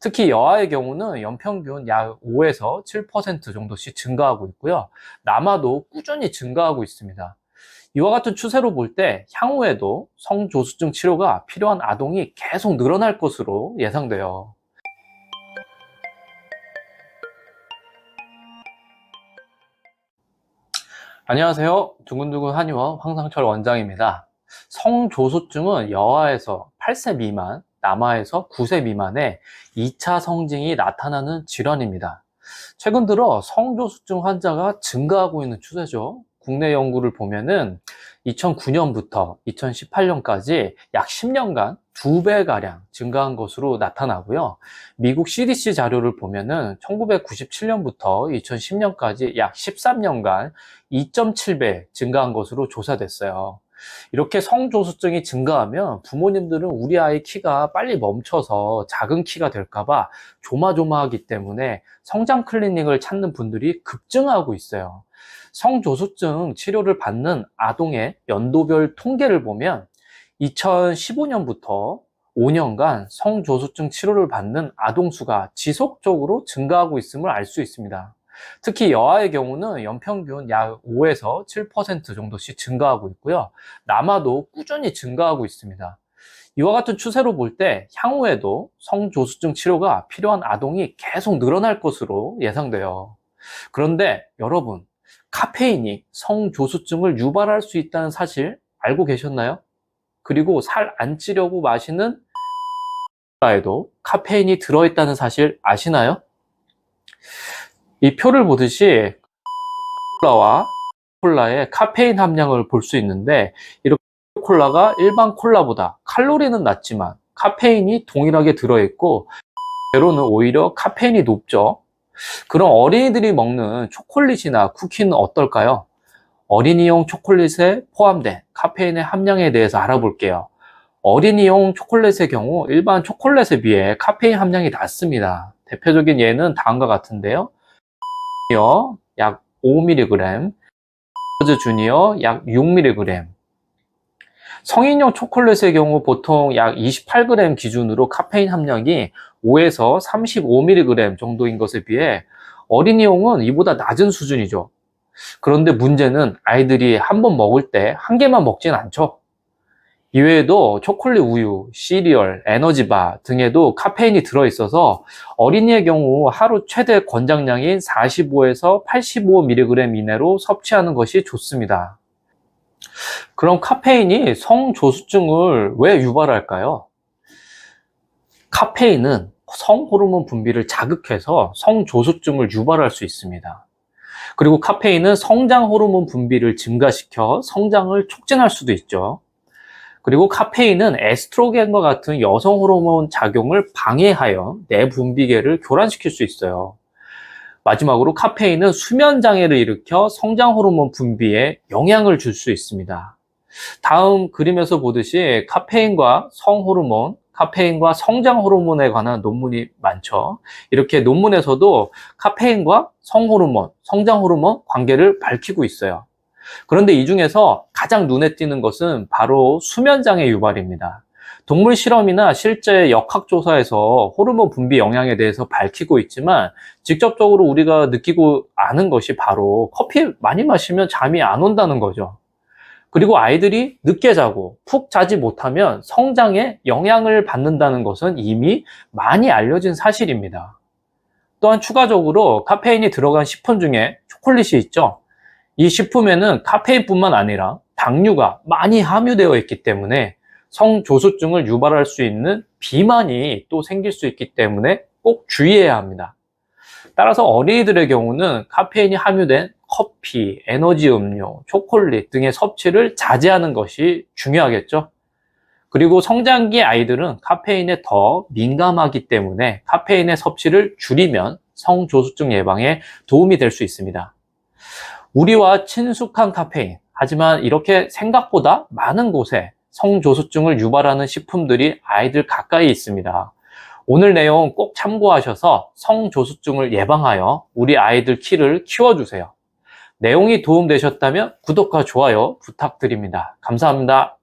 특히 여아의 경우는 연평균 약 5에서 7% 정도씩 증가하고 있고요. 남아도 꾸준히 증가하고 있습니다. 이와 같은 추세로 볼 때 향후에도 성조수증 치료가 필요한 아동이 계속 늘어날 것으로 예상돼요. 안녕하세요. 두근두근 한의원 황상철 원장입니다. 성조수증은 여아에서 8세 미만, 남아에서 9세 미만의 2차 성징이 나타나는 질환입니다. 최근 들어 성조수증 환자가 증가하고 있는 추세죠. 국내 연구를 보면은 2009년부터 2018년까지 약 10년간 2배가량 증가한 것으로 나타나고요. 미국 CDC 자료를 보면은 1997년부터 2010년까지 약 13년간 2.7배 증가한 것으로 조사됐어요. 이렇게 성조수증이 증가하면 부모님들은 우리 아이 키가 빨리 멈춰서 작은 키가 될까봐 조마조마하기 때문에 성장 클리닉을 찾는 분들이 급증하고 있어요. 성조수증 치료를 받는 아동의 연도별 통계를 보면 2015년부터 5년간 성조수증 치료를 받는 아동 수가 지속적으로 증가하고 있음을 알 수 있습니다. 특히 여아의 경우는 연평균 약 5에서 7% 정도씩 증가하고 있고요. 남아도 꾸준히 증가하고 있습니다. 이와 같은 추세로 볼 때 향후에도 성조수증 치료가 필요한 아동이 계속 늘어날 것으로 예상돼요. 그런데 여러분, 카페인이 성조수증을 유발할 수 있다는 사실 알고 계셨나요? 그리고 살 안 찌려고 마시는 콜라에도 카페인이 들어있다는 사실 아시나요? 이 표를 보듯이 콜라와 콜라의 카페인 함량을 볼 수 있는데, 이렇게 콜라가 일반 콜라보다 칼로리는 낮지만 카페인이 동일하게 들어있고, 제로는 오히려 카페인이 높죠. 그럼 어린이들이 먹는 초콜릿이나 쿠키는 어떨까요? 어린이용 초콜릿에 포함된 카페인의 함량에 대해서 알아볼게요. 어린이용 초콜릿의 경우 일반 초콜릿에 비해 카페인 함량이 낮습니다. 대표적인 예는 다음과 같은데요. 약 5mg, 버즈 주니어 약 6mg. 성인용 초콜릿의 경우 보통 약 28g 기준으로 카페인 함량이 5에서 35mg 정도인 것에 비해 어린이용은 이보다 낮은 수준이죠. 그런데 문제는 아이들이 한 번 먹을 때 한 개만 먹진 않죠. 이외에도 초콜릿 우유, 시리얼, 에너지바 등에도 카페인이 들어있어서 어린이의 경우 하루 최대 권장량인 45에서 85mg 이내로 섭취하는 것이 좋습니다. 그럼 카페인이 성조수증을 왜 유발할까요? 카페인은 성호르몬 분비를 자극해서 성조수증을 유발할 수 있습니다. 그리고 카페인은 성장 호르몬 분비를 증가시켜 성장을 촉진할 수도 있죠. 그리고 카페인은 에스트로겐과 같은 여성 호르몬 작용을 방해하여 내 분비계를 교란시킬 수 있어요. 마지막으로 카페인은 수면 장애를 일으켜 성장 호르몬 분비에 영향을 줄 수 있습니다. 다음 그림에서 보듯이 카페인과 성호르몬, 카페인과 성장 호르몬에 관한 논문이 많죠. 이렇게 논문에서도 카페인과 성호르몬, 성장 호르몬 관계를 밝히고 있어요. 그런데 이 중에서 가장 눈에 띄는 것은 바로 수면장애 유발입니다. 동물 실험이나 실제 역학조사에서 호르몬 분비 영향에 대해서 밝히고 있지만 직접적으로 우리가 느끼고 아는 것이 바로 커피 많이 마시면 잠이 안 온다는 거죠. 그리고 아이들이 늦게 자고 푹 자지 못하면 성장에 영향을 받는다는 것은 이미 많이 알려진 사실입니다. 또한 추가적으로 카페인이 들어간 식품 중에 초콜릿이 있죠. 이 식품에는 카페인뿐만 아니라 당류가 많이 함유되어 있기 때문에 성조수증을 유발할 수 있는 비만이 또 생길 수 있기 때문에 꼭 주의해야 합니다. 따라서 어린이들의 경우는 카페인이 함유된 커피, 에너지 음료, 초콜릿 등의 섭취를 자제하는 것이 중요하겠죠. 그리고 성장기 아이들은 카페인에 더 민감하기 때문에 카페인의 섭취를 줄이면 성조수증 예방에 도움이 될 수 있습니다. 우리와 친숙한 카페인, 하지만 이렇게 생각보다 많은 곳에 성조수증을 유발하는 식품들이 아이들 가까이 있습니다. 오늘 내용 꼭 참고하셔서 성조수증을 예방하여 우리 아이들 키를 키워주세요. 내용이 도움되셨다면 구독과 좋아요 부탁드립니다. 감사합니다.